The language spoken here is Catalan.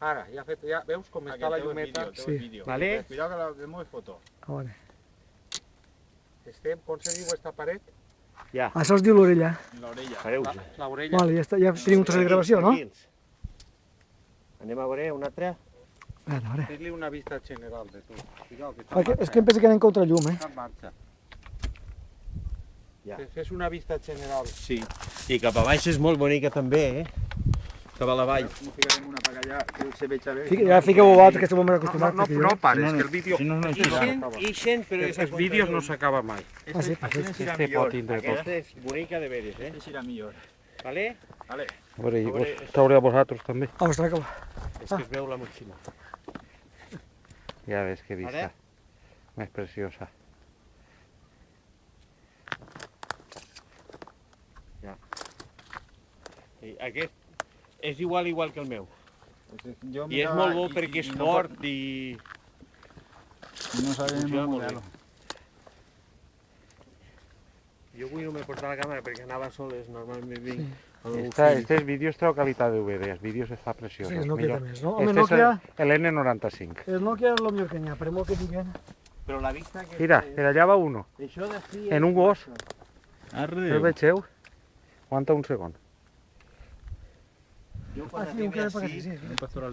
Ara, ja veus com està la llumeta? Sí. Vale? Cuidado que la vemos foto. Ah, vale. Estem, com se diu esta paret? Ja, Això es diu l'orella. L'orella. fareu-ho. L'orella. Vale, ja està, ja tenim un tros de gravació, no? Tranquils. Anem a veure una altra. A veure. Fes-li una vista general de tu. Cuidao, que està en Perquè és marxa. que em pensa que anem contra llum, Està en marxa. Ja. Fes una vista general. Sí. I cap a baix és molt bonica també, Cap a la vall. No ficarem una per allà, que se veig a veure. Ja fiqueu vosaltres, que esteu molt acostumat. No pares, que el vídeo... Si no, no Ixen, però Els vídeos no s'acaba mai. Ah, sí? Este pot tindre tot. Aquesta és bonica de veres, Este serà millor. Vale? Vale. A veure, i vos trauré a vosaltres també. Ostres, que... És que es veu la motxilla. Ja ves que vista. Ara? Més preciosa. I aquest és igual que el meu. Jo I és molt bo perquè és fort i... No sabem funciona el molt bé. model. Jo avui no m'he portat la càmera perquè anava soles, normalment vinc amb el Este vídeo està a qualitat DVD, els vídeos està preciós. Sí, el Nokia també és, no? Este Home, Nokia... és l'N95. El Nokia és el millor que n'hi ha, per molt que diguen. Però la vista que... Mira, per allà va uno, Això d'ací... en un gos. Arre. El vegeu? Aguanta un segon. Jo quan Ah, sí, un arribi que és per ací, aquí, sí. Un pastor